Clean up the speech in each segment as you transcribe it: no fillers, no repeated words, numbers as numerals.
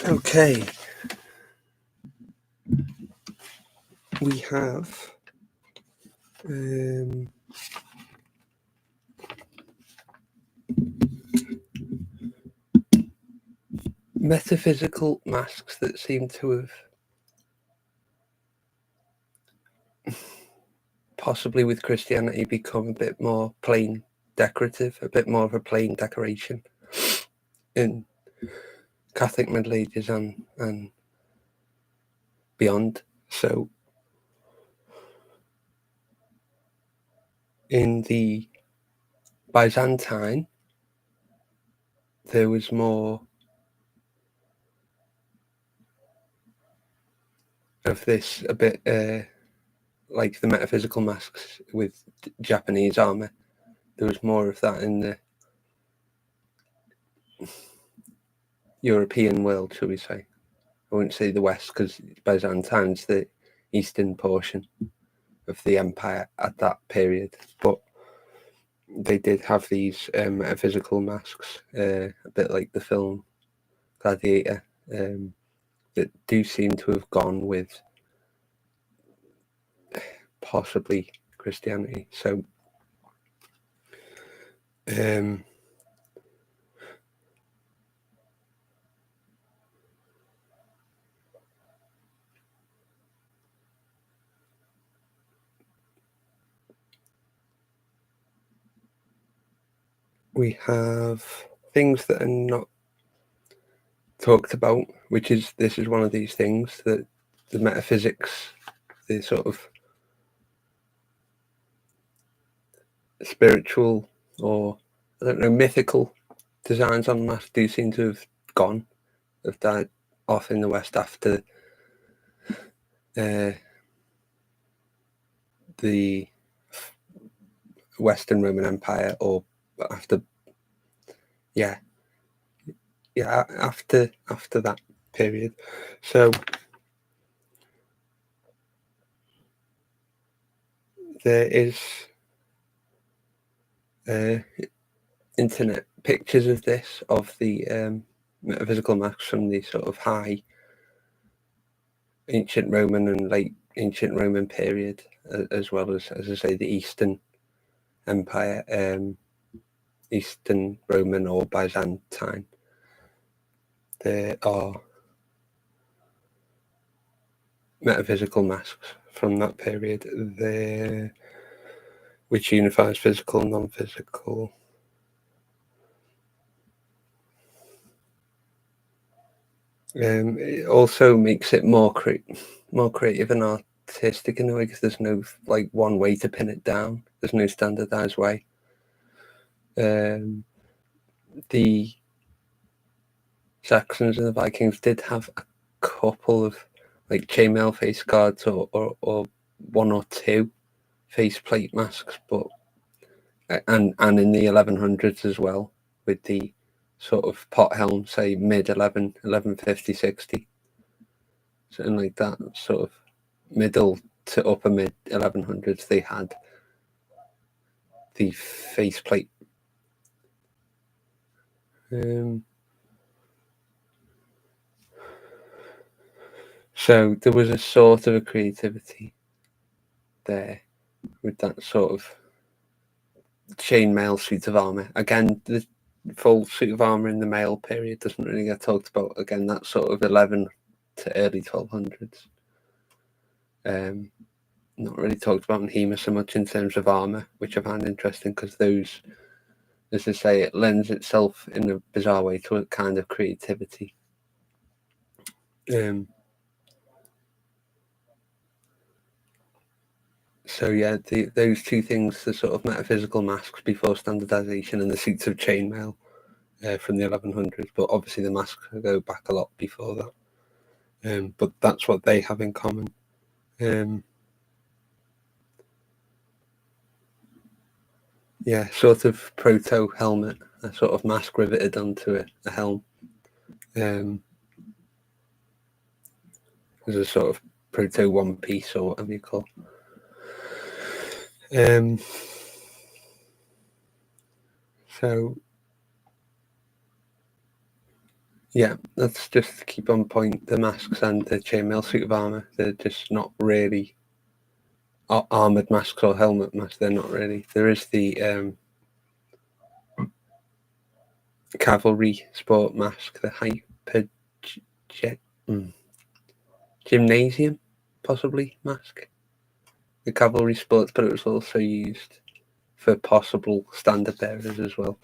Okay, we have metaphysical masks that seem to have possibly with Christianity become a bit more plain decorative, a bit more of a plain decoration in Catholic Middle Ages and beyond. So in the Byzantine, there was more of this, a bit like the metaphysical masks with Japanese armor. There was more of that in the European world, shall we say. I wouldn't say the West, because Byzantine's the eastern portion of the empire at that period. But they did have these metaphysical masks, a bit like the film Gladiator, that do seem to have gone with possibly Christianity. So we have things that are not talked about, this is one of these things that the metaphysics, the sort of spiritual or I don't know, mythical designs on masks do seem to have died off in the West after the Western Roman Empire, or after after that period. So there is internet pictures of this, of the metaphysical masks from the sort of high ancient Roman and late ancient Roman period, as well as I say, the Eastern Empire, Eastern Roman or Byzantine. There are metaphysical masks from that period there, which unifies physical and non-physical. It also makes it more creative and artistic in a way, because there's no like one way to pin it down. There's no standardized way. The Saxons and the Vikings did have a couple of like chainmail face guards or one or two faceplate masks, but and in the 1100s as well, with the sort of pot helm, say mid 1150, 60, something like that, sort of middle to upper mid 1100s, they had the faceplate. So there was a sort of a creativity there with that sort of chainmail suit of armor. Again, the full suit of armor in the male period doesn't really get talked about. Again, that's sort of 11 to early 1200s. Not really talked about in Hema so much in terms of armor, which I find interesting, because those, as I say, it lends itself in a bizarre way to a kind of creativity. So yeah, those two things, the sort of metaphysical masks before standardization and the suits of chainmail from the 1100s, but obviously the masks go back a lot before that. But that's what they have in common. Yeah, sort of proto helmet, a sort of mask riveted onto a helm. There's a sort of proto one piece, or whatever you call. So Yeah, let's just keep on point. The masks and the chainmail suit of armor, they're just not really armored masks or helmet masks. They're not really. There is the cavalry sport mask, the hyper gymnasium, possibly mask, the cavalry sports, but it was also used for possible standard bearers as well.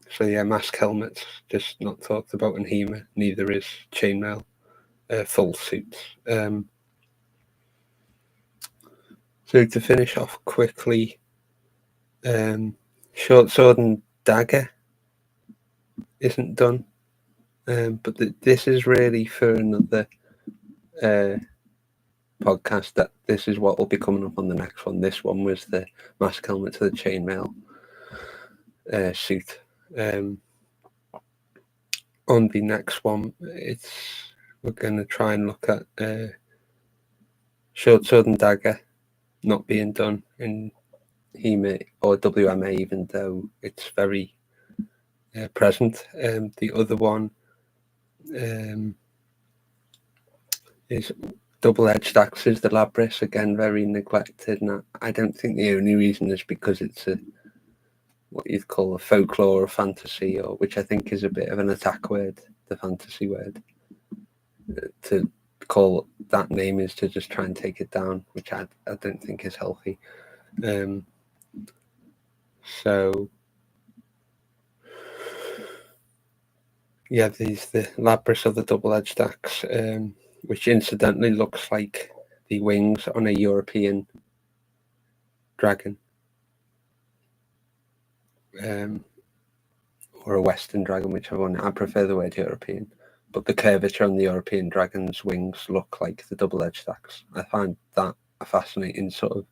So yeah, mask helmets just not talked about in Hema. Neither is chainmail full suits. So to finish off quickly, short sword and dagger isn't done, but this is really for another podcast. That this is what will be coming up on the next one. This one was the mask helmet to the chainmail suit. On the next one, we're going to try and look at short sword and dagger not being done in Hema or WMA, even though it's very present. The other one is double-edged axes, the Labris, again very neglected, and I don't think the only reason is because it's what you'd call a folklore or fantasy, or which I think is a bit of an attack word, the fantasy word. To call that name is to just try and take it down, which I don't think is healthy. So yeah, these the Labris of the double-edged axe, which incidentally looks like the wings on a European dragon, or a Western dragon, whichever one. I prefer the word European, but the curvature on the European dragon's wings look like the double-edged axe. I find that a fascinating sort of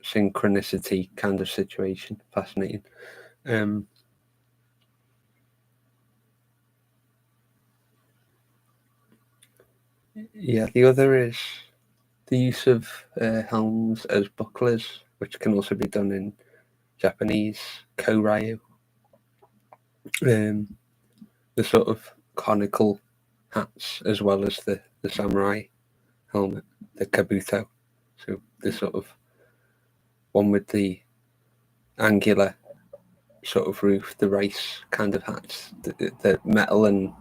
synchronicity kind of situation. Fascinating. Yeah, the other is the use of helms as bucklers, which can also be done in Japanese koryu. The sort of conical hats, as well as the samurai helmet, the kabuto. So the sort of one with the angular sort of roof, the rice kind of hats, the metal and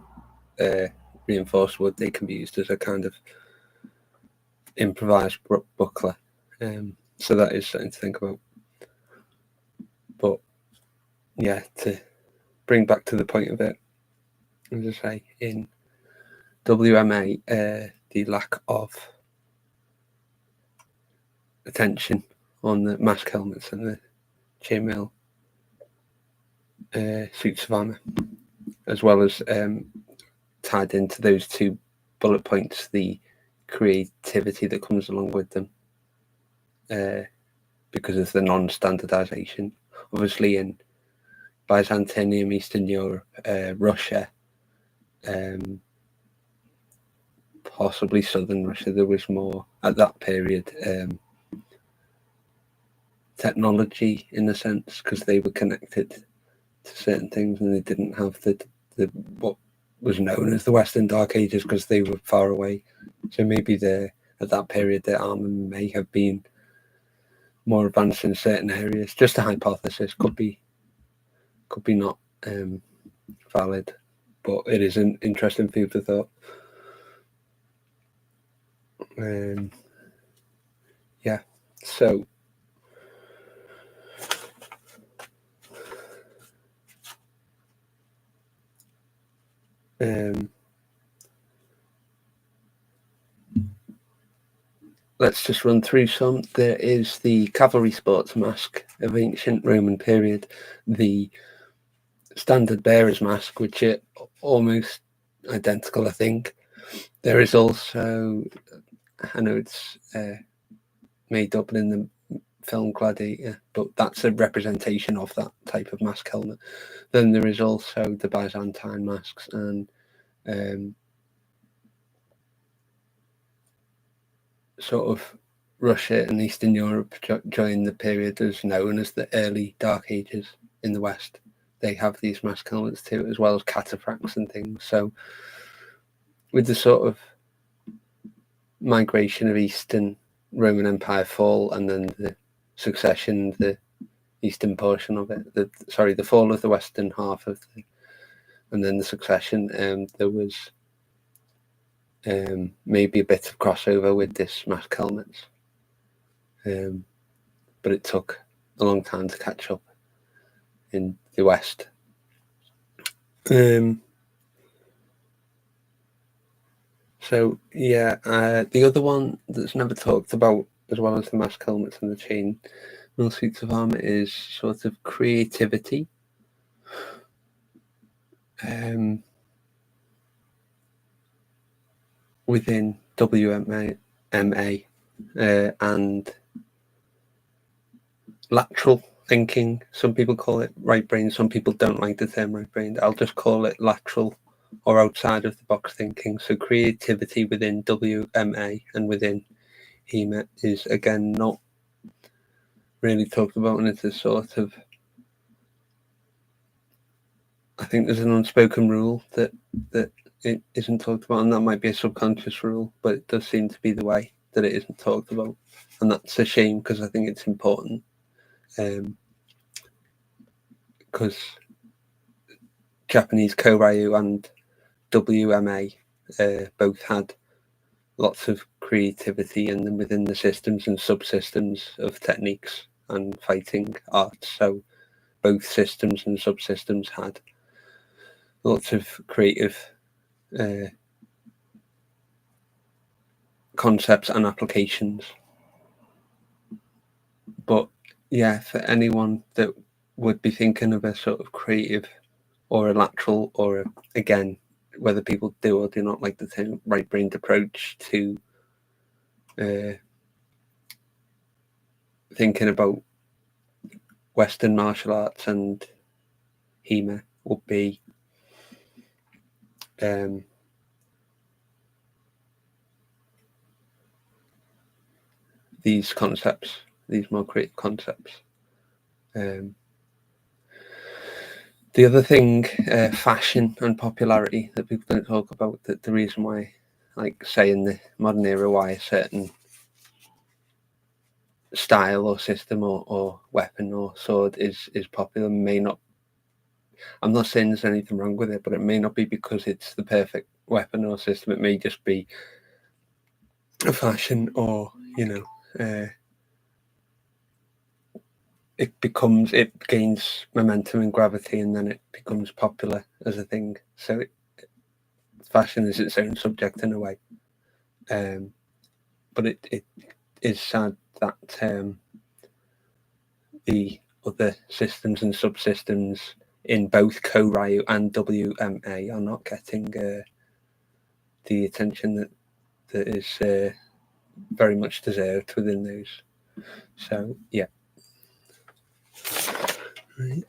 reinforced wood, they can be used as a kind of improvised buckler. So that is something to think about. But yeah, to bring back to the point of it, as I say, in WMA, the lack of attention on the mask helmets and the chainmail suits of armor, as well as tied into those two bullet points, the creativity that comes along with them, because of the non-standardization. Obviously, in Byzantium, Eastern Europe, Russia, possibly Southern Russia, there was more at that period technology in a sense, because they were connected to certain things and they didn't have the what was known as the Western Dark Ages because they were far away. So maybe at that period their armor may have been more advanced in certain areas. Just a hypothesis, could be not valid, but it is an interesting food for thought. Yeah, so let's just run through some. There is the cavalry sports mask of ancient Roman period, the standard bearer's mask, which are almost identical, I think. There is also, I know it's made up in the film Gladiator, but that's a representation of that type of mask helmet. Then there is also the Byzantine masks and sort of Russia and Eastern Europe during the period is known as the early Dark Ages in the West. they have these mask helmets too, as well as cataphracts and things. So with the sort of migration of Eastern Roman Empire fall, and then the succession, the eastern portion of it, the fall of the western half of and then the succession, there was maybe a bit of crossover with this mask helmets, but it took a long time to catch up in the West. So yeah, the other one that's never talked about, as well as the mask helmets and the chain mail suits of armor, is sort of creativity. Within WMA and lateral thinking. Some people call it right brain. Some people don't like the term right brain. I'll just call it lateral or outside of the box thinking. So creativity within WMA and within Hema is again not really talked about, and it's a sort of, I think there's an unspoken rule that it isn't talked about, and that might be a subconscious rule, but it does seem to be the way that it isn't talked about, and that's a shame because I think it's important. Because Japanese Koryu and WMA both had lots of creativity in them within the systems and subsystems of techniques and fighting arts. So both systems and subsystems had lots of creative concepts and applications. But yeah, for anyone that would be thinking of a sort of creative or a lateral or again, whether people do or do not like the term right-brained approach to thinking about Western martial arts and Hema, would be these concepts, these more creative concepts. The other thing, fashion and popularity, that people don't talk about, that the reason why, like say in the modern era, why a certain style or system or weapon or sword is popular may not, I'm not saying there's anything wrong with it, but it may not be because it's the perfect weapon or system. It may just be a fashion, or it gains momentum and gravity, and then it becomes popular as a thing. So fashion is its own subject in a way, but it is sad that the other systems and subsystems in both Koryu and WMA are not getting the attention that is very much deserved within those. So yeah. Right.